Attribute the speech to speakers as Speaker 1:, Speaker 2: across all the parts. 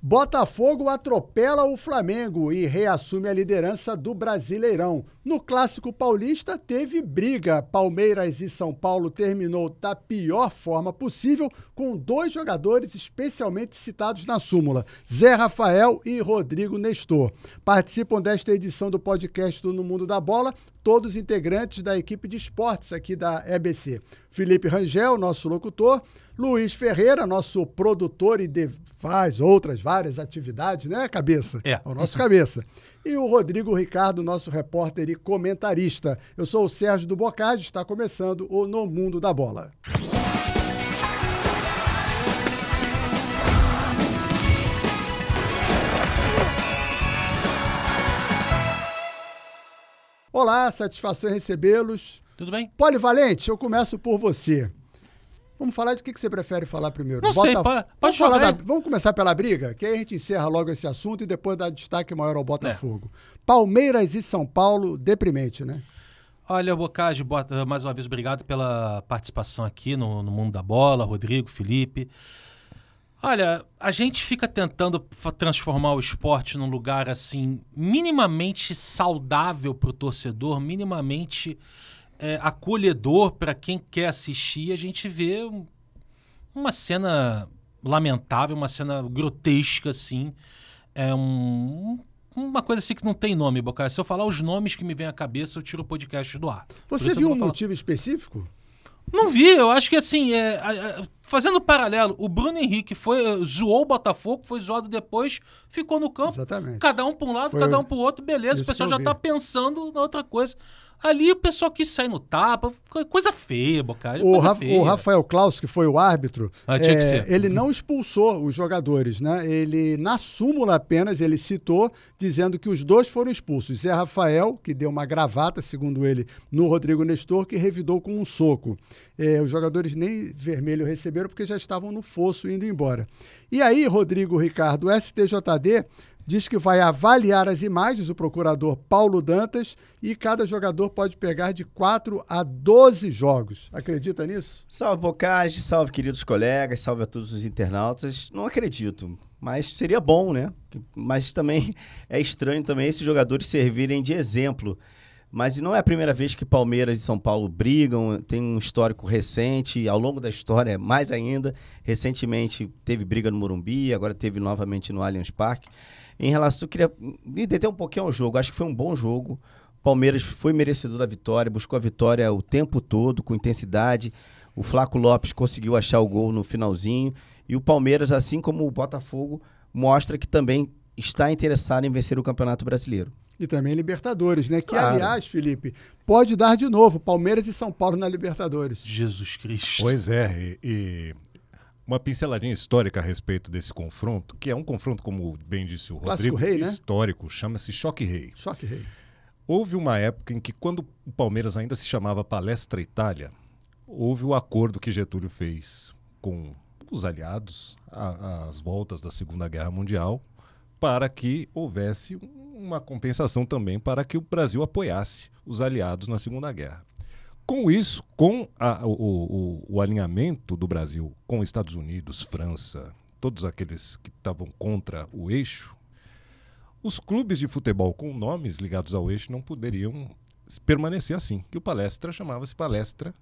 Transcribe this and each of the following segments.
Speaker 1: Botafogo atropela o Flamengo e reassume a liderança do Brasileirão. No Clássico Paulista teve briga. Palmeiras e São Paulo terminou da pior forma possível, com dois jogadores especialmente citados na súmula, Zé Rafael e Rodrigo Nestor. Participam desta edição do podcast do No Mundo da Bola todos integrantes da equipe de esportes aqui da EBC. Felipe Rangel, nosso locutor, Luiz Ferreira, nosso produtor e faz outras várias atividades, né, Cabeça?
Speaker 2: É
Speaker 1: o nosso Cabeça. E o Rodrigo Ricardo, nosso repórter e comentarista. Eu sou o Sérgio do Bocage, está começando o No Mundo da Bola. Olá, satisfação em recebê-los.
Speaker 2: Tudo bem?
Speaker 1: Polivalente, eu começo por você. Vamos falar de que você prefere falar primeiro?
Speaker 2: Não sei, pode falar.
Speaker 1: Vamos começar pela briga, que aí a gente encerra logo esse assunto e depois dá destaque maior ao Botafogo. Palmeiras e São Paulo, deprimente, né?
Speaker 2: Olha, Bocage, mais uma vez, obrigado pela participação aqui no Mundo da Bola, Rodrigo, Felipe. Olha, a gente fica tentando transformar o esporte num lugar, assim, minimamente saudável para o torcedor, minimamente acolhedor para quem quer assistir. A gente vê uma cena lamentável, uma cena grotesca, assim. Uma coisa assim que não tem nome, Bocage. Se eu falar os nomes que me vêm à cabeça, eu tiro o podcast do ar.
Speaker 1: Você viu um motivo específico?
Speaker 2: Não vi, eu acho que assim, fazendo paralelo, o Bruno Henrique zoou o Botafogo, foi zoado depois, ficou no campo.
Speaker 1: Exatamente.
Speaker 2: Cada um para um lado, cada um para o outro, beleza, o pessoal já tá pensando na outra coisa. Ali o pessoal quis sair no tapa, coisa feia, Bocage.
Speaker 1: O Rafael Claus, que foi o árbitro,
Speaker 2: tinha que ser.
Speaker 1: Ele não expulsou os jogadores, né? Ele, na súmula apenas, ele citou, dizendo que os dois foram expulsos. Zé Rafael, que deu uma gravata, segundo ele, no Rodrigo Nestor, que revidou com um soco. Os jogadores nem vermelho receberam porque já estavam no fosso indo embora. E aí, Rodrigo Ricardo, o STJD diz que vai avaliar as imagens, o procurador Paulo Dantas, e cada jogador pode pegar de 4 a 12 jogos. Acredita nisso?
Speaker 3: Salve, Bocage, salve, queridos colegas, salve a todos os internautas. Não acredito, mas seria bom, né? Mas também é estranho também esses jogadores servirem de exemplo. Mas não é a primeira vez que Palmeiras e São Paulo brigam, tem um histórico recente, ao longo da história mais ainda. Recentemente teve briga no Morumbi, agora teve novamente no Allianz Parque. Em relação, eu queria me deter um pouquinho ao jogo, acho que foi um bom jogo. Palmeiras foi merecedor da vitória, buscou a vitória o tempo todo, com intensidade. O Flaco Lopes conseguiu achar o gol no finalzinho. E o Palmeiras, assim como o Botafogo, mostra que também está interessado em vencer o Campeonato Brasileiro.
Speaker 1: E também Libertadores, né? Que,
Speaker 3: claro.
Speaker 1: Aliás, Felipe, pode dar de novo Palmeiras e São Paulo na Libertadores.
Speaker 2: Jesus Cristo.
Speaker 4: Pois é, e uma pinceladinha histórica a respeito desse confronto, que é um confronto, como bem disse o Rodrigo,
Speaker 1: Rei, né?
Speaker 4: histórico, chama-se Choque Rei.
Speaker 1: Choque Rei.
Speaker 4: Houve uma época em que, quando o Palmeiras ainda se chamava Palestra Itália, houve o acordo que Getúlio fez com os aliados às voltas da Segunda Guerra Mundial, para que houvesse uma compensação também para que o Brasil apoiasse os aliados na Segunda Guerra. Com isso, com o alinhamento do Brasil com os Estados Unidos, França, todos aqueles que estavam contra o eixo, os clubes de futebol com nomes ligados ao eixo não poderiam permanecer assim. E o Palestra chamava-se Palestra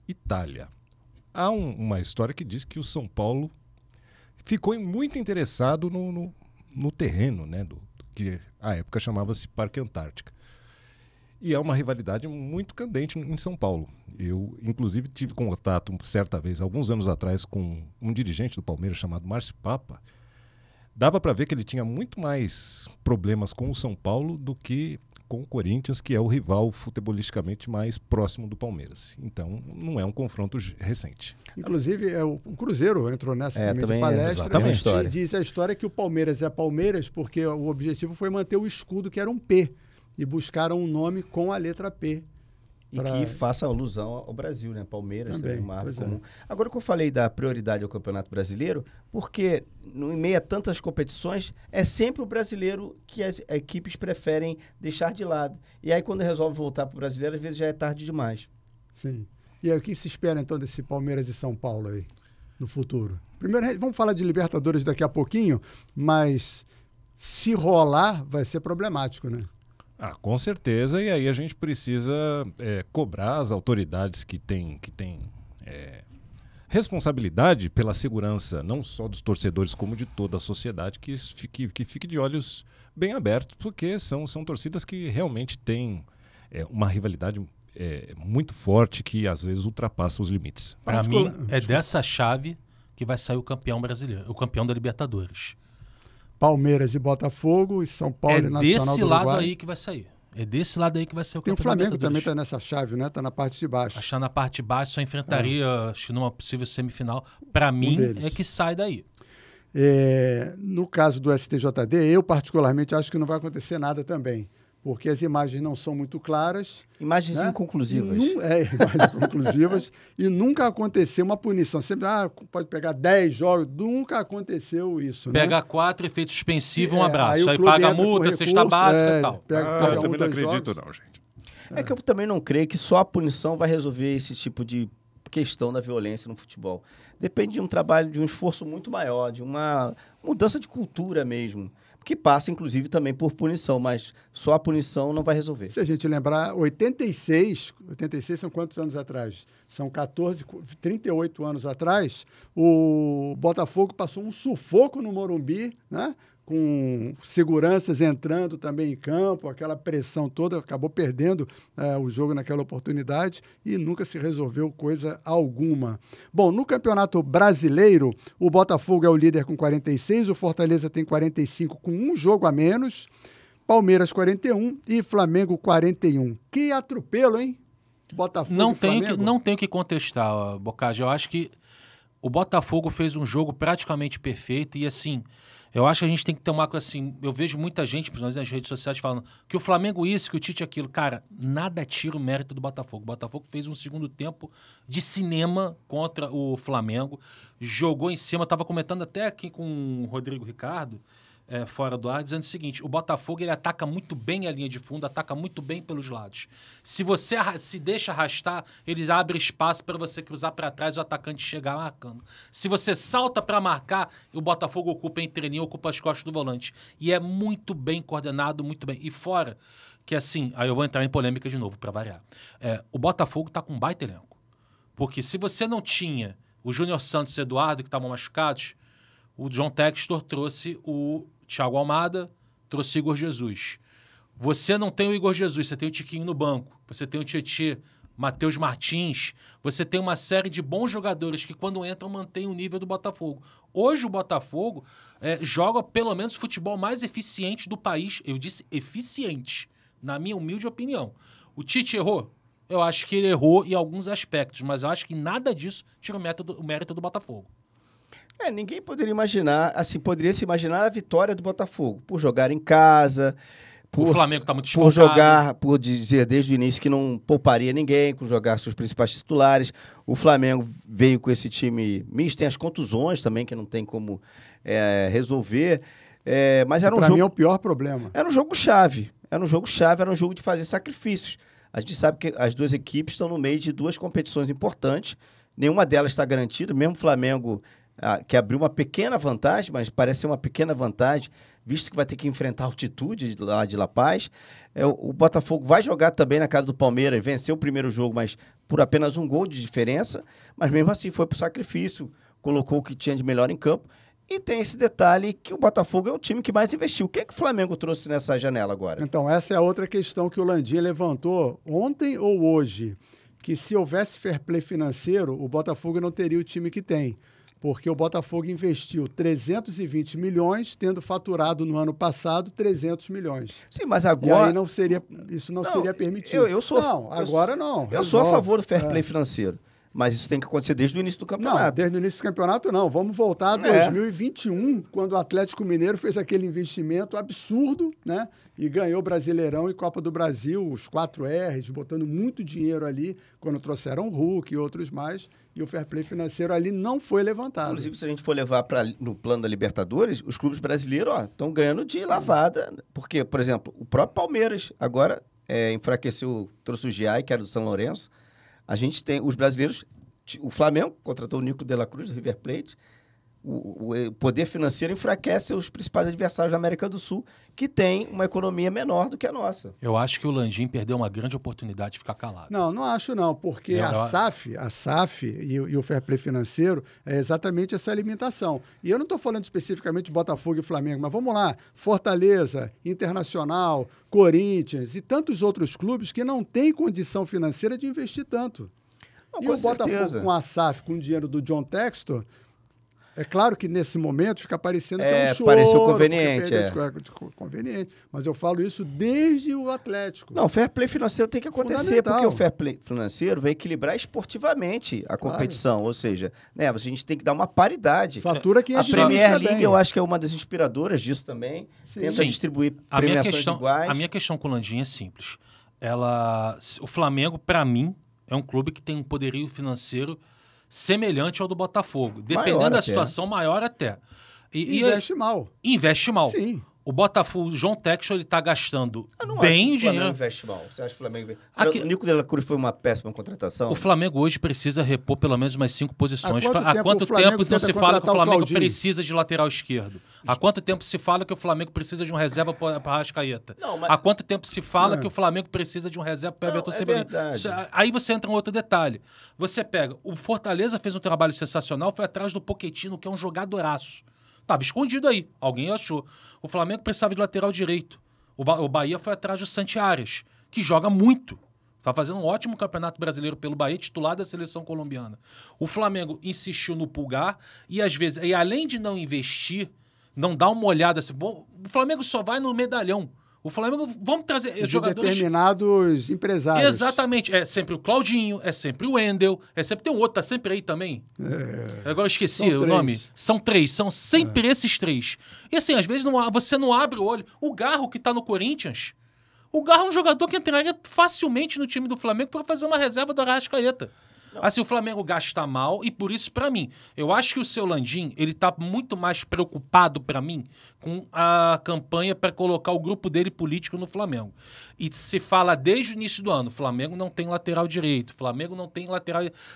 Speaker 4: Itália. Há uma história que diz que o São Paulo ficou muito interessado no terreno, né, que à época chamava-se Parque Antártica. E é uma rivalidade muito candente em São Paulo. Eu, inclusive, tive contato certa vez, alguns anos atrás, com um dirigente do Palmeiras chamado Márcio Papa. Dava para ver que ele tinha muito mais problemas com o São Paulo do que com o Corinthians, que é o rival futebolisticamente mais próximo do Palmeiras. Então, não é um confronto recente.
Speaker 1: Inclusive, o Cruzeiro entrou nessa também de palestra.
Speaker 3: Exatamente.
Speaker 1: E diz a história que o Palmeiras é Palmeiras porque o objetivo foi manter o escudo, que era um P. E buscaram um nome com a letra P.
Speaker 3: E que faça alusão ao Brasil, né? Palmeiras
Speaker 1: também,
Speaker 3: uma marca comum. Agora que eu falei da prioridade ao Campeonato Brasileiro, porque em meio a tantas competições, é sempre o brasileiro que as equipes preferem deixar de lado. E aí, quando resolve voltar para o brasileiro, às vezes já é tarde demais.
Speaker 1: Sim. E aí, o que se espera, então, desse Palmeiras e São Paulo aí, no futuro? Primeiro, vamos falar de Libertadores daqui a pouquinho, mas se rolar, vai ser problemático, né?
Speaker 4: Com certeza, e aí a gente precisa cobrar as autoridades que têm responsabilidade pela segurança, não só dos torcedores, como de toda a sociedade, que fique de olhos bem abertos, porque são torcidas que realmente têm uma rivalidade muito forte, que às vezes ultrapassa os limites.
Speaker 2: Para mim, é dessa chave que vai sair o campeão brasileiro, o campeão da Libertadores.
Speaker 1: Palmeiras e Botafogo, e São Paulo e Nacional do Uruguai.
Speaker 2: É desse lado aí que vai sair. É desse lado aí que vai ser o campeão.
Speaker 1: Tem o Flamengo também está nessa chave, né? Está na parte de baixo.
Speaker 2: Achar na parte de baixo, só enfrentaria, acho que numa possível semifinal. Para mim, é que sai daí.
Speaker 1: No caso do STJD, eu particularmente acho que não vai acontecer nada também, porque as imagens não são muito claras.
Speaker 3: Imagens inconclusivas.
Speaker 1: Imagens inconclusivas. E nunca aconteceu uma punição. Sempre, pode pegar 10 jogos. Nunca aconteceu isso.
Speaker 2: Pega 4, efeito suspensivo, um abraço. Aí paga a multa, cesta básica e tal.
Speaker 4: Eu também não acredito não, gente.
Speaker 3: É que eu também não creio que só a punição vai resolver esse tipo de questão da violência no futebol. Depende de um trabalho, de um esforço muito maior, de uma mudança de cultura mesmo. Que passa, inclusive, também por punição, mas só a punição não vai resolver.
Speaker 1: Se a gente lembrar, 86 são quantos anos atrás? São 38 anos atrás, o Botafogo passou um sufoco no Morumbi, né? Com seguranças entrando também em campo, aquela pressão toda, acabou perdendo o jogo naquela oportunidade e nunca se resolveu coisa alguma. Bom, no Campeonato Brasileiro, o Botafogo é o líder com 46, o Fortaleza tem 45 com um jogo a menos, Palmeiras 41 e Flamengo 41. Que atropelo, hein? Botafogo e Flamengo.
Speaker 2: Não tenho que contestar, Bocage. Eu acho que o Botafogo fez um jogo praticamente perfeito e assim... Eu acho que a gente tem que tomar assim. Eu vejo muita gente, principalmente nas redes sociais, falando que o Flamengo isso, que o Tite aquilo. Cara, nada tira o mérito do Botafogo. O Botafogo fez um segundo tempo de cinema contra o Flamengo. Jogou em cima. Eu estava comentando até aqui com o Rodrigo Ricardo, fora do ar, dizendo o seguinte: o Botafogo ele ataca muito bem a linha de fundo, ataca muito bem pelos lados. Se você se deixa arrastar, eles abrem espaço para você cruzar para trás e o atacante chegar marcando. Se você salta para marcar, o Botafogo ocupa a entrelinha, ocupa as costas do volante. E é muito bem coordenado, muito bem. E fora que assim, aí eu vou entrar em polêmica de novo para variar. O Botafogo tá com um baita elenco. Porque se você não tinha o Júnior Santos e o Eduardo, que estavam machucados, o John Textor trouxe o Thiago Almada, trouxe o Igor Jesus. Você não tem o Igor Jesus, você tem o Tiquinho no banco, você tem o Tietê, Matheus Martins, você tem uma série de bons jogadores que quando entram mantêm o nível do Botafogo. Hoje o Botafogo joga pelo menos o futebol mais eficiente do país, eu disse eficiente, na minha humilde opinião. O Tite errou? Eu acho que ele errou em alguns aspectos, mas eu acho que nada disso tira o mérito do Botafogo.
Speaker 3: Ninguém poderia imaginar, assim, poderia se imaginar a vitória do Botafogo, por jogar em casa,
Speaker 2: o Flamengo está muito desfalcado.
Speaker 3: Por dizer desde o início que não pouparia ninguém, por jogar seus principais titulares. O Flamengo veio com esse time misto, tem as contusões também, que não tem como resolver. Mas era um jogo...
Speaker 1: Para mim é o pior problema.
Speaker 3: Era um jogo-chave, era um jogo de fazer sacrifícios. A gente sabe que as duas equipes estão no meio de duas competições importantes, nenhuma delas está garantida, mesmo o Flamengo... que abriu uma pequena vantagem, mas parece ser uma pequena vantagem, visto que vai ter que enfrentar a altitude lá de La Paz. O Botafogo vai jogar também na casa do Palmeiras, venceu o primeiro jogo, mas por apenas um gol de diferença, mas mesmo assim foi pro sacrifício, colocou o que tinha de melhor em campo. E tem esse detalhe que o Botafogo é o time que mais investiu. O que é que o Flamengo trouxe nessa janela agora?
Speaker 1: Então, essa é a outra questão que o Landim levantou ontem ou hoje, que se houvesse fair play financeiro, o Botafogo não teria o time que tem. Porque o Botafogo investiu 320 milhões, tendo faturado no ano passado 300 milhões.
Speaker 3: Sim, mas agora...
Speaker 1: E aí isso não seria permitido.
Speaker 3: Eu sou a favor do fair play financeiro. Mas isso tem que acontecer desde o início do campeonato.
Speaker 1: Não, desde o início do campeonato não. Vamos voltar a 2021, quando o Atlético Mineiro fez aquele investimento absurdo, né? E ganhou Brasileirão e Copa do Brasil, os 4 R's, botando muito dinheiro ali, quando trouxeram o Hulk e outros mais, e o fair play financeiro ali não foi levantado.
Speaker 3: Inclusive, se a gente for levar no plano da Libertadores, os clubes brasileiros estão ganhando de lavada. Porque, por exemplo, o próprio Palmeiras agora enfraqueceu, trouxe o Giai, que era do São Lourenço. A gente tem os brasileiros, o Flamengo contratou o Nico de la Cruz, do River Plate. o poder financeiro enfraquece os principais adversários da América do Sul, que tem uma economia menor do que a nossa.
Speaker 2: Eu acho que o Landim perdeu uma grande oportunidade de ficar calado.
Speaker 1: Não acho não, porque a SAF e o fair play financeiro é exatamente essa alimentação. E eu não estou falando especificamente de Botafogo e Flamengo, mas vamos lá, Fortaleza, Internacional, Corinthians e tantos outros clubes que não têm condição financeira de investir tanto.
Speaker 3: Não,
Speaker 1: e
Speaker 3: com
Speaker 1: o Botafogo
Speaker 3: certeza.
Speaker 1: com a SAF, com o dinheiro do John Textor, é claro que nesse momento fica parecendo que é um choro.
Speaker 3: Pareceu conveniente,
Speaker 1: conveniente. Mas eu falo isso desde o Atlético.
Speaker 3: Não, o fair play financeiro tem que acontecer,
Speaker 1: Fundamental.
Speaker 3: porque o fair play financeiro vai equilibrar esportivamente a competição. Ou seja, né, a gente tem que dar uma paridade.
Speaker 1: Fatura quem
Speaker 3: A
Speaker 1: administra
Speaker 3: Premier
Speaker 1: bem.
Speaker 3: League, eu acho que é uma das inspiradoras disso também. Tenta
Speaker 2: Sim.
Speaker 3: distribuir
Speaker 2: A minha
Speaker 3: premiações iguais.
Speaker 2: a minha questão com o Landim é simples. O Flamengo, para mim, é um clube que tem um poderio financeiro semelhante ao do Botafogo. Dependendo
Speaker 3: Maior
Speaker 2: da
Speaker 3: até.
Speaker 2: situação, maior até.
Speaker 1: E investe mal.
Speaker 2: Investe mal.
Speaker 1: Sim.
Speaker 2: O Botafogo, o João Textor, ele tá gastando
Speaker 3: Eu não
Speaker 2: bem
Speaker 3: acho que o Flamengo
Speaker 2: dinheiro.
Speaker 3: investe mal. Você acha que o Flamengo investe...
Speaker 2: Aqui-
Speaker 3: O Nico de la Cruz foi uma péssima contratação?
Speaker 2: O Flamengo hoje precisa repor pelo menos umas 5 posições.
Speaker 1: Há quanto
Speaker 2: Há quanto
Speaker 1: tempo o Flamengo
Speaker 2: tempo não
Speaker 1: tenta
Speaker 2: se fala que o
Speaker 1: contratar o
Speaker 2: Flamengo
Speaker 1: Claudinho?
Speaker 2: precisa de lateral esquerdo? Há quanto tempo se fala que o Flamengo precisa de um reserva para Arrascaeta?
Speaker 3: Não, mas-
Speaker 2: Há quanto tempo se fala que o Flamengo precisa de um reserva para
Speaker 3: Não,
Speaker 2: Everton
Speaker 3: é
Speaker 2: Cebolinha?
Speaker 3: verdade.
Speaker 2: Aí você entra em outro detalhe. Você pega, o Fortaleza fez um trabalho sensacional, foi atrás do Pochettino, que é um jogadoraço. Tava escondido aí, alguém achou. O Flamengo precisava de lateral direito. O Bahia foi atrás do Santi Arias, que joga muito. Está fazendo um ótimo campeonato brasileiro pelo Bahia, titular da seleção colombiana. O Flamengo insistiu no Pulgar e, às vezes, e além de não investir, não dá uma olhada assim. Bom, o Flamengo só vai no medalhão. O Flamengo, vamos trazer
Speaker 1: De
Speaker 2: jogadores...
Speaker 1: determinados empresários.
Speaker 2: Exatamente. É sempre o Claudinho, é sempre o Wendel, tem um outro, tá sempre aí também. Agora eu esqueci
Speaker 1: São
Speaker 2: o
Speaker 1: três.
Speaker 2: nome. São 3, são sempre esses 3. E assim, às vezes você não abre o olho. O Garro, que tá no Corinthians, o Garro é um jogador que entraria facilmente no time do Flamengo para fazer uma reserva do Arrascaeta. Assim, o Flamengo gasta mal e por isso, para mim, eu acho que o seu Landim, ele tá muito mais preocupado, para mim, com a campanha para colocar o grupo dele político no Flamengo. E se fala desde o início do ano, o Flamengo não tem lateral direito, o Flamengo não tem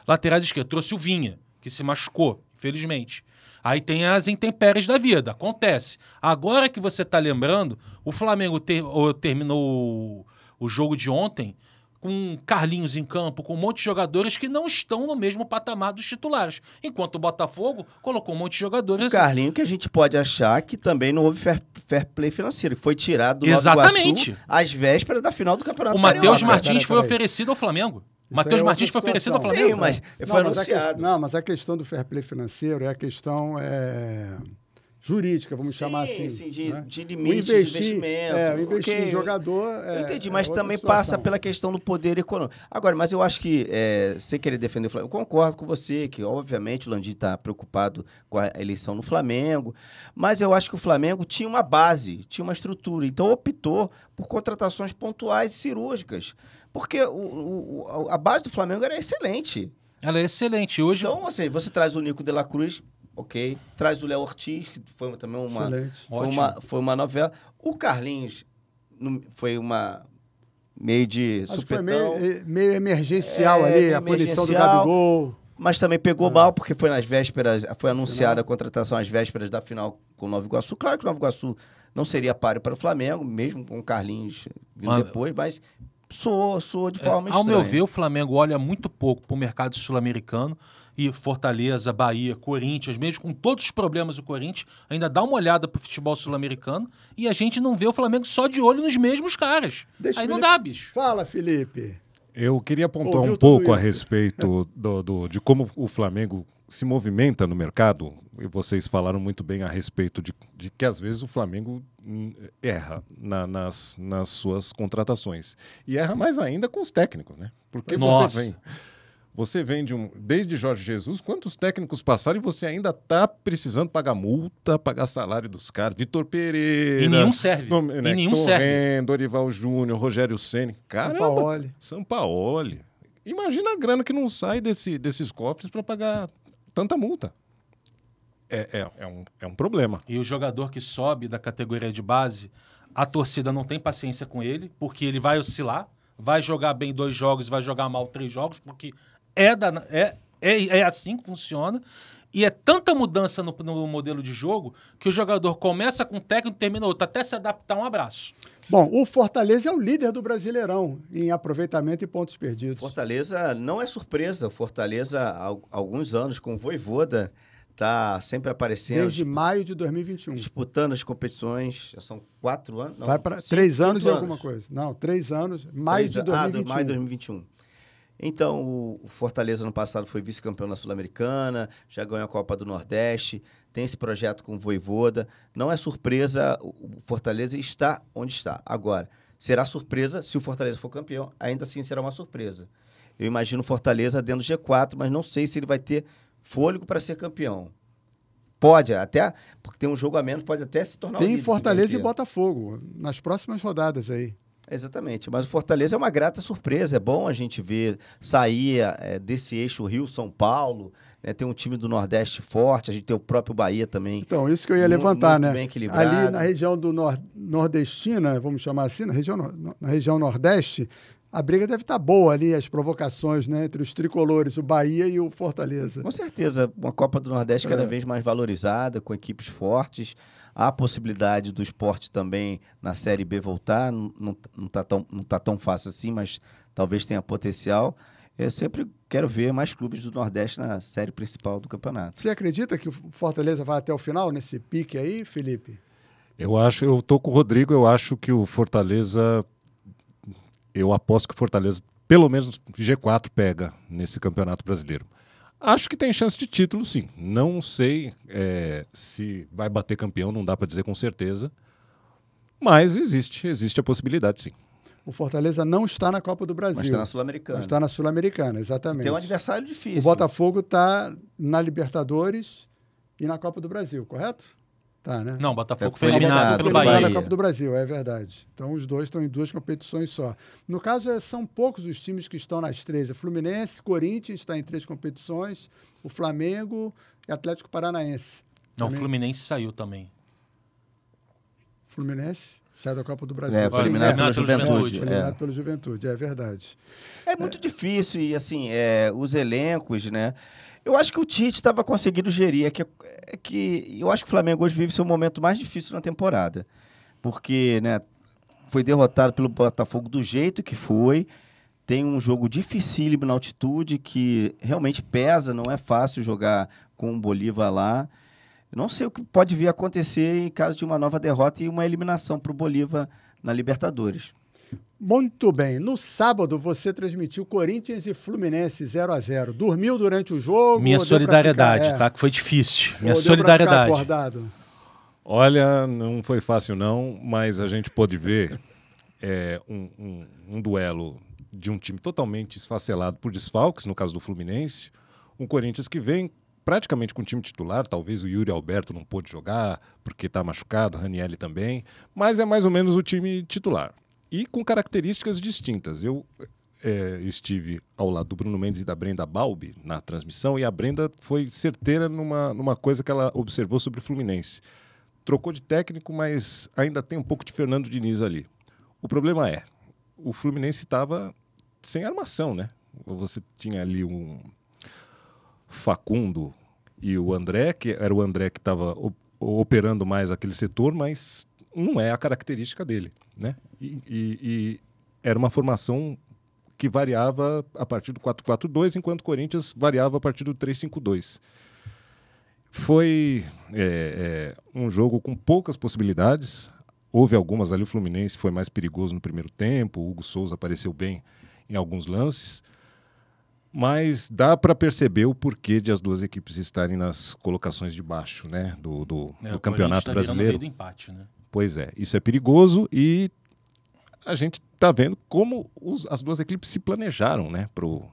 Speaker 2: laterais esquerdos. Trouxe o Vinha, que se machucou, infelizmente. Aí tem as intempéries da vida, acontece. Agora que você tá lembrando, o Flamengo terminou o jogo de ontem com Carlinhos em campo, com um monte de jogadores que não estão no mesmo patamar dos titulares. Enquanto o Botafogo colocou um monte de jogadores...
Speaker 3: O Carlinho, que a gente pode achar que também não houve fair play financeiro, que foi tirado do
Speaker 2: Exatamente.
Speaker 3: Nova Iguaçu às vésperas da final do Campeonato
Speaker 2: O Matheus
Speaker 3: Carioca.
Speaker 2: Martins foi
Speaker 1: Peraí.
Speaker 2: oferecido ao Flamengo.
Speaker 1: Isso
Speaker 2: Matheus
Speaker 1: aí é
Speaker 2: Martins
Speaker 1: outra
Speaker 2: foi oferecido ao
Speaker 1: situação.
Speaker 2: Flamengo.
Speaker 3: Sim, mas foi anunciado.
Speaker 1: Mas a questão do fair play financeiro é a questão jurídica, vamos chamar assim.
Speaker 3: Sim, de,
Speaker 1: né?
Speaker 3: de
Speaker 1: O
Speaker 3: limite de investimento.
Speaker 1: o investir
Speaker 3: Ok,
Speaker 1: em jogador
Speaker 3: eu entendi, mas
Speaker 1: outra
Speaker 3: também
Speaker 1: situação.
Speaker 3: passa pela questão do poder econômico. Agora, mas eu acho que, sem querer defender o Flamengo, eu concordo com você, que obviamente o Landim está preocupado com a eleição no Flamengo, mas eu acho que o Flamengo tinha uma base, tinha uma estrutura, então optou por contratações pontuais e cirúrgicas, porque a base do Flamengo era excelente.
Speaker 2: Ela é excelente. Hoje,
Speaker 3: Então, assim, você traz o Nico de la Cruz, ok, traz o Léo Ortiz, que foi também
Speaker 1: Excelente.
Speaker 3: foi uma novela. O Carlinhos foi uma meio de
Speaker 1: Acho que foi
Speaker 3: supetão,
Speaker 1: meio emergencial ali,
Speaker 3: meio
Speaker 1: a punição do
Speaker 3: emergencial.
Speaker 1: Gabigol.
Speaker 3: mas também pegou mal, porque foi nas vésperas, foi anunciada a contratação às vésperas da final com o Nova Iguaçu. Claro que o Nova Iguaçu não seria páreo para o Flamengo, mesmo com o Carlinhos vindo depois, mas soou de forma
Speaker 2: ao
Speaker 3: estranha.
Speaker 2: meu ver, o Flamengo olha muito pouco para o mercado sul-americano e Fortaleza, Bahia, Corinthians, mesmo com todos os problemas do Corinthians, ainda dá uma olhada para o futebol sul-americano e a gente não vê o Flamengo só de olho nos mesmos caras.
Speaker 1: Deixa
Speaker 2: Aí
Speaker 1: o
Speaker 2: não
Speaker 1: Felipe-
Speaker 2: dá, bicho.
Speaker 1: Fala, Felipe.
Speaker 4: Eu queria pontuar
Speaker 1: Ouviu
Speaker 4: um
Speaker 1: tudo
Speaker 4: pouco a
Speaker 1: isso?
Speaker 4: respeito de como o Flamengo se movimenta no mercado. E vocês falaram muito bem a respeito de que às vezes o Flamengo erra nas suas contratações. E erra mais ainda com os técnicos, né? Porque
Speaker 2: Nossa.
Speaker 4: você vem desde Jorge Jesus, quantos técnicos passaram e você ainda está precisando pagar multa, pagar salário dos caras? Vitor Pereira.
Speaker 2: E nenhum serve.
Speaker 4: Né,
Speaker 2: E nenhum
Speaker 4: Torren,
Speaker 2: serve.
Speaker 4: Dorival Júnior, Rogério Ceni. Caramba,
Speaker 1: Sampaoli.
Speaker 4: Sampaoli. Imagina a grana que não sai desses cofres para pagar tanta multa. É um problema.
Speaker 2: E o jogador que sobe da categoria de base, a torcida não tem paciência com ele, porque ele vai oscilar, vai jogar bem 2 jogos, vai jogar mal 3 jogos, porque é assim que funciona. E é tanta mudança no modelo de jogo que o jogador começa com um técnico e termina outro, até se adaptar. Um abraço.
Speaker 1: Bom, o Fortaleza é o líder do Brasileirão em aproveitamento e pontos perdidos.
Speaker 3: Fortaleza não é surpresa. Fortaleza, há alguns anos, com o Vojvoda, está sempre aparecendo.
Speaker 1: Desde maio de 2021.
Speaker 3: Disputando as competições. Já são 4 anos? Não,
Speaker 1: Vai para 3 anos e alguma coisa. Não, 3 anos. Maio de 2021.
Speaker 3: Maio de 2021. Então, o Fortaleza no passado foi vice-campeão na Sul-Americana, já ganhou a Copa do Nordeste, tem esse projeto com o Vojvoda. Não é surpresa, o Fortaleza está onde está. Agora, será surpresa se o Fortaleza for campeão, ainda assim será uma surpresa. Eu imagino o Fortaleza dentro do G4, mas não sei se ele vai ter fôlego para ser campeão. Pode, até, porque tem um jogo a menos, pode até se tornar
Speaker 1: Tem Fortaleza e Botafogo nas próximas rodadas aí.
Speaker 3: Exatamente, mas o Fortaleza é uma grata surpresa, é bom a gente ver sair desse eixo Rio-São Paulo, né, ter um time do Nordeste forte, a gente tem o próprio Bahia também.
Speaker 1: Então, isso que eu ia levantar,
Speaker 3: muito
Speaker 1: né?
Speaker 3: Bem equilibrado.
Speaker 1: Ali na região do nordestina, vamos chamar assim, na região Nordeste, a briga deve estar boa ali, as provocações, né, entre os tricolores, o Bahia e o Fortaleza.
Speaker 3: Com certeza, uma Copa do Nordeste cada vez mais valorizada, com equipes fortes. Há a possibilidade do Sport também na Série B voltar, não tá tão fácil assim, mas talvez tenha potencial. Eu sempre quero ver mais clubes do Nordeste na série principal do campeonato.
Speaker 1: Você acredita que o Fortaleza vai até o final, nesse pique aí, Felipe?
Speaker 4: Eu tô com o Rodrigo, eu acho que o Fortaleza, eu aposto que o Fortaleza, pelo menos G4 pega nesse Campeonato Brasileiro. Acho que tem chance de título, sim. Não sei se vai bater campeão, não dá para dizer com certeza. Mas existe a possibilidade, sim.
Speaker 1: O Fortaleza não está na Copa do Brasil.
Speaker 3: Mas está na Sul-Americana.
Speaker 1: Mas está na Sul-Americana, exatamente.
Speaker 3: Tem um adversário difícil.
Speaker 1: O Botafogo está na Libertadores e na Copa do Brasil, correto? Tá, né?
Speaker 2: Não, o Botafogo
Speaker 3: Foi
Speaker 2: foi eliminado pelo
Speaker 1: Foi eliminado
Speaker 2: Bahia.
Speaker 1: na Copa do Brasil, é verdade. Então, os dois estão em 2 competições só. No caso, são poucos os times que estão nas 3. Fluminense, Corinthians está em 3 competições, o Flamengo e Atlético Paranaense.
Speaker 2: Não, o
Speaker 1: Também.
Speaker 2: Fluminense saiu também.
Speaker 1: Fluminense sai da Copa do Brasil.
Speaker 3: Foi
Speaker 2: Sim,
Speaker 3: eliminado pela
Speaker 2: pelo
Speaker 3: Juventude.
Speaker 2: Juventude.
Speaker 1: Foi eliminado pelo Juventude, é verdade.
Speaker 3: É muito difícil e, assim, os elencos, né? Eu acho que o Tite estava conseguindo gerir. Eu acho que o Flamengo hoje vive seu momento mais difícil na temporada. Porque, né, foi derrotado pelo Botafogo do jeito que foi. Tem um jogo dificílimo na altitude que realmente pesa. Não é fácil jogar com o Bolívar lá. Eu não sei o que pode vir a acontecer em caso de uma nova derrota e uma eliminação para o Bolívar na Libertadores.
Speaker 1: Muito bem. No sábado, você transmitiu Corinthians e Fluminense 0-0. Dormiu durante o jogo?
Speaker 2: Minha
Speaker 1: ou deu pra
Speaker 2: solidariedade,
Speaker 1: ficar,
Speaker 2: tá? Que foi difícil. Minha
Speaker 1: ou deu pra
Speaker 2: solidariedade.
Speaker 1: ficar acordado?
Speaker 4: Olha, não foi fácil não, mas a gente pôde ver um duelo de um time totalmente esfacelado por desfalques, no caso do Fluminense, um Corinthians que vem praticamente com o time titular, talvez o Yuri Alberto não pôde jogar porque está machucado, Ranieri também, mas é mais ou menos o time titular. E com características distintas. Eu estive ao lado do Bruno Mendes e da Brenda Balbi na transmissão e a Brenda foi certeira numa coisa que ela observou sobre o Fluminense. Trocou de técnico, mas ainda tem um pouco de Fernando Diniz ali. O problema o Fluminense estava sem armação, né? Você tinha ali um Facundo e o André, que era o André que estava operando mais aquele setor, mas não é a característica dele, né? E era uma formação que variava a partir do 4-4-2, enquanto o Corinthians variava a partir do 3-5-2. Foi um jogo com poucas possibilidades. Houve algumas ali, o Fluminense foi mais perigoso no primeiro tempo, o Hugo Souza apareceu bem em alguns lances, mas dá para perceber o porquê de as duas equipes estarem nas colocações de baixo, né, do Campeonato Brasileiro.
Speaker 2: Do empate, né?
Speaker 4: Pois é, isso é perigoso e a gente está vendo como as duas equipes se planejaram, né, pro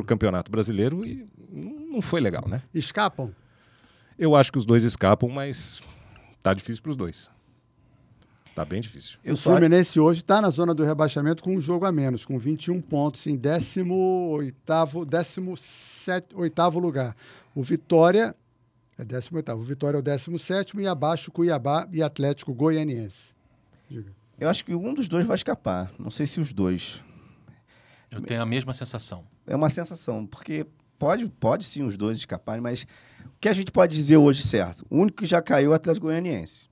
Speaker 4: Campeonato Brasileiro e não foi legal, né?
Speaker 1: Escapam?
Speaker 4: Eu acho que os dois escapam, mas tá difícil para os dois. Tá bem difícil.
Speaker 1: O Fluminense hoje está na zona do rebaixamento com um jogo a menos, com 21 pontos em 17º lugar. O Vitória é 18º. O Vitória é o 17º e abaixo Cuiabá e Atlético Goianiense. Diga.
Speaker 3: Eu acho que um dos dois vai escapar. Não sei se os dois.
Speaker 2: Eu tenho a mesma sensação.
Speaker 3: É uma sensação, porque pode sim os dois escaparem, mas o que a gente pode dizer hoje certo? O único que já caiu é o Atlético Goianiense.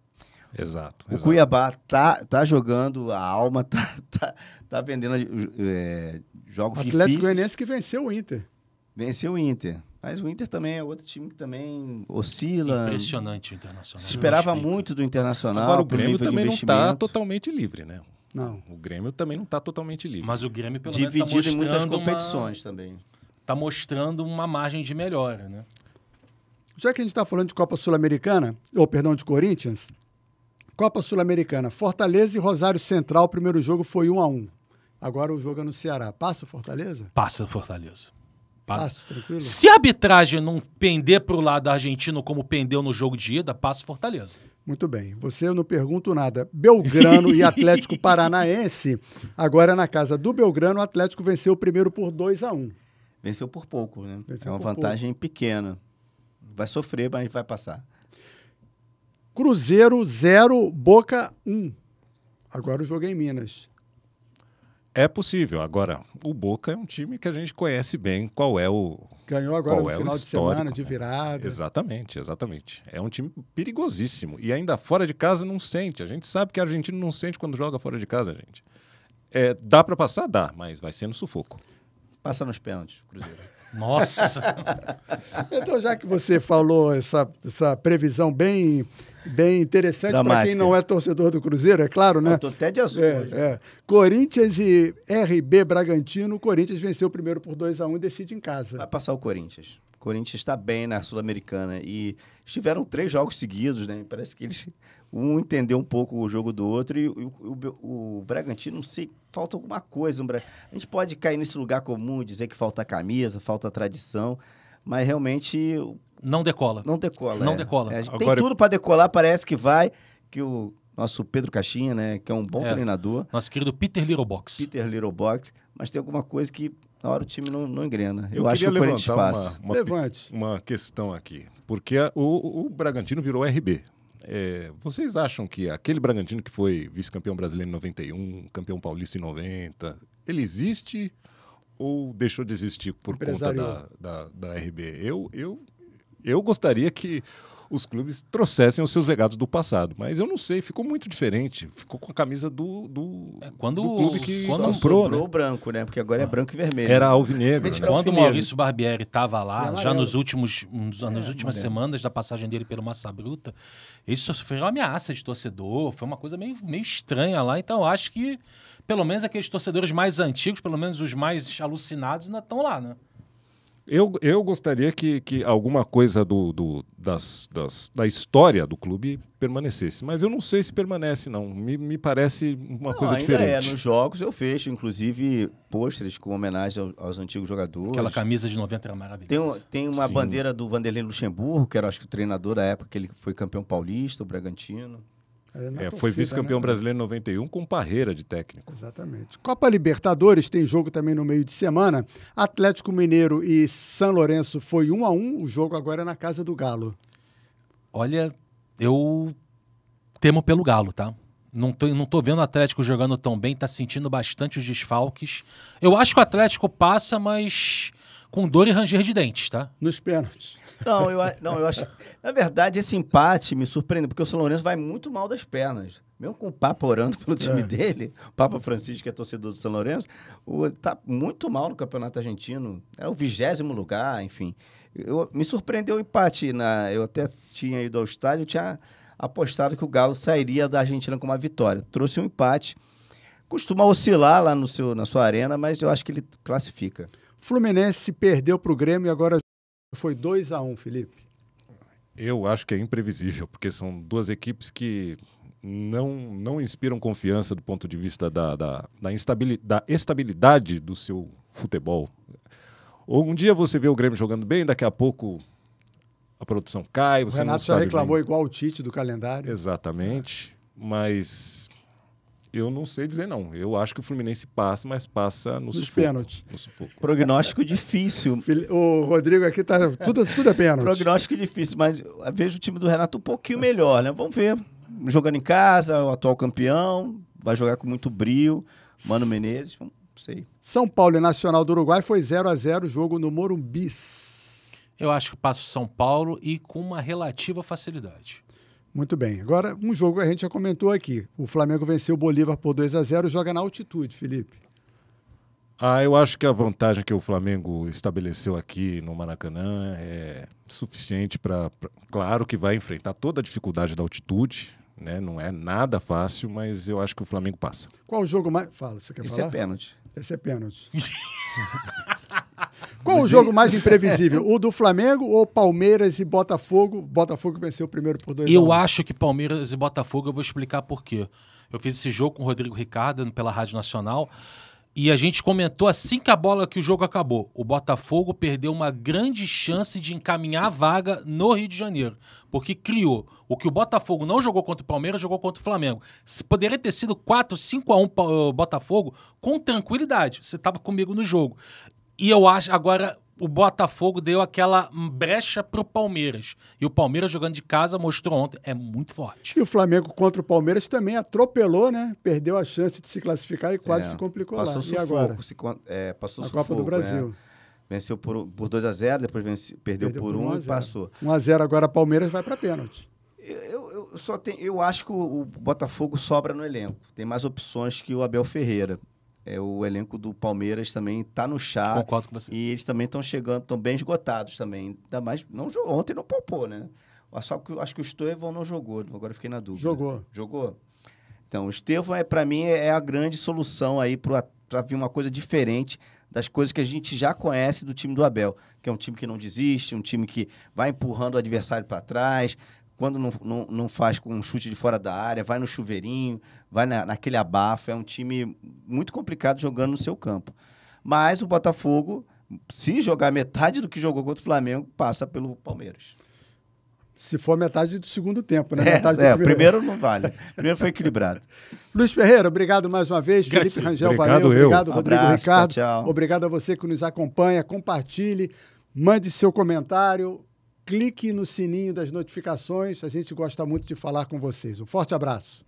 Speaker 4: Exato.
Speaker 3: O Cuiabá tá jogando a alma, tá vendendo jogos difíceis.
Speaker 1: Atlético Goianiense que venceu o Inter.
Speaker 3: Venceu o Inter. Mas o Inter também é outro time que também oscila.
Speaker 2: Impressionante o Internacional.
Speaker 3: Se esperava muito do Internacional.
Speaker 4: Agora o Grêmio
Speaker 3: nível de
Speaker 4: também não está
Speaker 3: investimento.
Speaker 4: totalmente livre, né?
Speaker 1: Não.
Speaker 4: O Grêmio também não está totalmente livre.
Speaker 2: Mas o Grêmio, pelo menos, está
Speaker 3: Dividido em muitas
Speaker 2: mostrando
Speaker 3: competições também.
Speaker 2: Tá mostrando uma margem de melhora, né?
Speaker 1: Já que a gente está falando de Copa Sul-Americana, ou perdão, de Corinthians, Copa Sul-Americana, Fortaleza e Rosário Central, o primeiro jogo foi 1-1. Agora o jogo é no Ceará. Passa o Fortaleza?
Speaker 2: Passa o Fortaleza.
Speaker 1: Passo, tranquilo?
Speaker 2: Se a arbitragem não pender pro lado argentino como pendeu no jogo de ida, passa o Fortaleza.
Speaker 1: Muito bem. Você, eu não pergunto nada. Belgrano e Atlético Paranaense. Agora na casa do Belgrano, o Atlético venceu o primeiro por 2-1.
Speaker 3: Venceu por pouco, né?
Speaker 1: Venceu
Speaker 3: é uma
Speaker 1: por
Speaker 3: vantagem pequena. Vai sofrer, mas vai passar.
Speaker 1: Cruzeiro 0, Boca 1. Agora o jogo é em Minas.
Speaker 4: É possível. Agora, o Boca é um time que a gente conhece bem qual é o...
Speaker 1: Ganhou agora
Speaker 4: Qual
Speaker 1: no
Speaker 4: é o
Speaker 1: final de
Speaker 4: histórico,
Speaker 1: semana, de
Speaker 4: né?
Speaker 1: virada.
Speaker 4: Exatamente, exatamente. É um time perigosíssimo. E ainda fora de casa não sente. A gente sabe que o argentino não sente quando joga fora de casa, gente. Dá para passar? Dá, mas vai ser no sufoco.
Speaker 3: Passa nos pênaltis, Cruzeiro.
Speaker 2: Nossa!
Speaker 1: Então, já que você falou essa previsão bem interessante para quem
Speaker 3: Dramática.
Speaker 1: não é torcedor do Cruzeiro, é claro, né?
Speaker 3: Eu tô até de azul hoje.
Speaker 1: Corinthians e RB Bragantino. O Corinthians venceu o primeiro por 2-1 e decide em casa.
Speaker 3: Vai passar o Corinthians. O Corinthians está bem na Sul-Americana e tiveram 3 jogos seguidos, né? Parece que um entendeu um pouco o jogo do outro e o Bragantino, não sei, falta alguma coisa. A gente pode cair nesse lugar comum e dizer que falta camisa, falta tradição, mas realmente
Speaker 2: Não decola.
Speaker 3: não decola.
Speaker 2: Não decola.
Speaker 3: A gente
Speaker 4: Agora-
Speaker 3: tem tudo para decolar, parece que vai, que o nosso Pedro Caixinha, né, que é um bom treinador,
Speaker 2: Nosso querido Peter Littlebox.
Speaker 3: Peter Littlebox, mas tem alguma coisa que na hora o time não engrena. Eu
Speaker 4: Eu
Speaker 3: acho que
Speaker 4: queria
Speaker 3: o Corinthians
Speaker 4: levantar
Speaker 3: passa.
Speaker 1: Levante.
Speaker 4: uma questão aqui. Porque o Bragantino virou RB. Vocês acham que aquele Bragantino que foi vice-campeão brasileiro em 91, campeão paulista em 90, ele existe ou deixou de existir por conta
Speaker 1: Empresariou.
Speaker 4: da RB? Eu gostaria que os clubes trouxessem os seus legados do passado, mas eu não sei, ficou muito diferente. Ficou com a camisa do
Speaker 2: Quando
Speaker 4: clube que
Speaker 2: quando
Speaker 4: comprou,
Speaker 3: Sobrou
Speaker 4: né?
Speaker 3: o branco, né? Porque agora é branco e vermelho.
Speaker 4: Era alvinegro, né?
Speaker 2: Quando o
Speaker 3: Alfinegro.
Speaker 2: Maurício Barbieri estava lá,
Speaker 1: amarelo.
Speaker 2: já nas últimas semanas da passagem dele pelo Massa Bruta, ele sofreu uma ameaça de torcedor, foi uma coisa meio estranha lá, então eu acho que pelo menos aqueles torcedores mais antigos, pelo menos os mais alucinados, ainda estão lá, né?
Speaker 4: Eu gostaria que alguma coisa da história do clube permanecesse, mas eu não sei se permanece, não. Me parece uma coisa
Speaker 3: ainda
Speaker 4: diferente.
Speaker 3: Nos jogos eu fecho, inclusive, pôsteres com homenagem aos antigos jogadores.
Speaker 2: Aquela camisa de 90 era maravilhosa.
Speaker 3: Tem uma
Speaker 4: Sim.
Speaker 3: bandeira do Vanderlei Luxemburgo, que era, acho que, o treinador da época que ele foi campeão paulista, o Bragantino.
Speaker 1: Na
Speaker 4: Foi
Speaker 1: torcida,
Speaker 4: vice-campeão
Speaker 1: né?
Speaker 4: brasileiro em 91 com Parreira de técnico.
Speaker 1: Exatamente. Copa Libertadores tem jogo também no meio de semana. Atlético Mineiro e São Lourenço foi 1-1. O jogo agora é na casa do Galo.
Speaker 2: Olha, eu temo pelo Galo, tá? Não tô vendo o Atlético jogando tão bem, tá sentindo bastante os desfalques. Eu acho que o Atlético passa, mas com dor e ranger de dentes, tá?
Speaker 1: Nos pênaltis.
Speaker 3: Eu acho. Na verdade, esse empate me surpreendeu, porque o São Lourenço vai muito mal das pernas. Mesmo com o Papa orando pelo time dele, o Papa Francisco, que é torcedor do São Lourenço, tá muito mal no Campeonato Argentino. É o 20º lugar, enfim. Me surpreendeu o empate. Eu até tinha ido ao estádio, tinha apostado que o Galo sairia da Argentina com uma vitória. Trouxe um empate. Costuma oscilar lá na sua arena, mas eu acho que ele classifica.
Speaker 1: Fluminense perdeu para o Grêmio e agora foi 2-1, Felipe.
Speaker 4: Eu acho que é imprevisível, porque são duas equipes que não inspiram confiança do ponto de vista da estabilidade do seu futebol. Um dia você vê o Grêmio jogando bem, daqui a pouco a produção cai,
Speaker 1: O
Speaker 4: você não
Speaker 1: Renato já
Speaker 4: sabe
Speaker 1: reclamou
Speaker 4: bem.
Speaker 1: igual o Tite do calendário.
Speaker 4: Exatamente, mas eu não sei dizer não. Eu acho que o Fluminense passa, mas passa no
Speaker 1: Nos
Speaker 4: sufoco.
Speaker 1: pênaltis.
Speaker 4: No sufoco.
Speaker 3: Prognóstico difícil.
Speaker 1: O Rodrigo aqui tá tudo é pênalti.
Speaker 3: Prognóstico difícil, mas eu vejo o time do Renato um pouquinho melhor, né? Vamos ver. Jogando em casa, o atual campeão, vai jogar com muito brio. Mano Menezes, não sei.
Speaker 1: São Paulo e Nacional do Uruguai foi 0-0, jogo no Morumbi.
Speaker 2: Eu acho que passa o São Paulo e com uma relativa facilidade.
Speaker 1: Muito bem. Agora, um jogo que a gente já comentou aqui. O Flamengo venceu o Bolívar por 2-0, joga na altitude, Felipe.
Speaker 4: Eu acho que a vantagem que o Flamengo estabeleceu aqui no Maracanã é suficiente para... Claro que vai enfrentar toda a dificuldade da altitude, né? Não é nada fácil, mas eu acho que o Flamengo passa.
Speaker 1: Qual o jogo mais... Fala, você quer
Speaker 3: Esse
Speaker 1: falar?
Speaker 3: é pênalti.
Speaker 1: Esse é pênalti. Qual o jogo mais imprevisível? O do Flamengo ou Palmeiras e Botafogo? Botafogo venceu o primeiro por 2-1.
Speaker 2: Eu acho que Palmeiras e Botafogo, eu vou explicar por quê. Eu fiz esse jogo com o Rodrigo Ricardo pela Rádio Nacional e a gente comentou assim que o jogo acabou. O Botafogo perdeu uma grande chance de encaminhar a vaga no Rio de Janeiro, porque criou. O que o Botafogo não jogou contra o Palmeiras, jogou contra o Flamengo. Poderia ter sido 4-5-1 o Botafogo com tranquilidade. Você estava comigo no jogo. E eu acho, agora, o Botafogo deu aquela brecha pro Palmeiras. E o Palmeiras, jogando de casa, mostrou ontem, é muito forte.
Speaker 1: E o Flamengo contra o Palmeiras também atropelou, né? Perdeu a chance de se classificar e quase se complicou lá.
Speaker 3: Passou
Speaker 1: E agora?
Speaker 3: Passou
Speaker 1: Na
Speaker 3: sufoco,
Speaker 1: Copa do Brasil.
Speaker 3: né? Venceu por 2-0, depois perdeu por 1 e passou.
Speaker 1: 1-0, agora Palmeiras vai para pênalti.
Speaker 3: Eu acho que o Botafogo sobra no elenco. Tem mais opções que o Abel Ferreira. O elenco do Palmeiras também está no chá.
Speaker 2: Concordo com você.
Speaker 3: E eles também estão chegando, estão bem esgotados também. Ainda mais, ontem não poupou, né? Só que acho que o Estevão não jogou. Agora fiquei na dúvida. Jogou? Então, o Estevão, para mim, é a grande solução aí para vir uma coisa diferente das coisas que a gente já conhece do time do Abel. Que é um time que não desiste, um time que vai empurrando o adversário para trás. Quando não faz com um chute de fora da área, vai no chuveirinho, vai naquele abafo. É um time muito complicado jogando no seu campo. Mas o Botafogo, se jogar metade do que jogou contra o Flamengo, passa pelo Palmeiras.
Speaker 1: Se for metade do segundo tempo, né? Metade do
Speaker 3: primeiro não vale. Primeiro foi equilibrado.
Speaker 1: Luiz Ferreira, obrigado mais uma vez. Felipe Rangel, valeu. Obrigado, Rodrigo Ricardo.
Speaker 3: Tchau.
Speaker 1: Obrigado a você que nos acompanha. Compartilhe, mande seu comentário. Clique no sininho das notificações. A gente gosta muito de falar com vocês. Um forte abraço.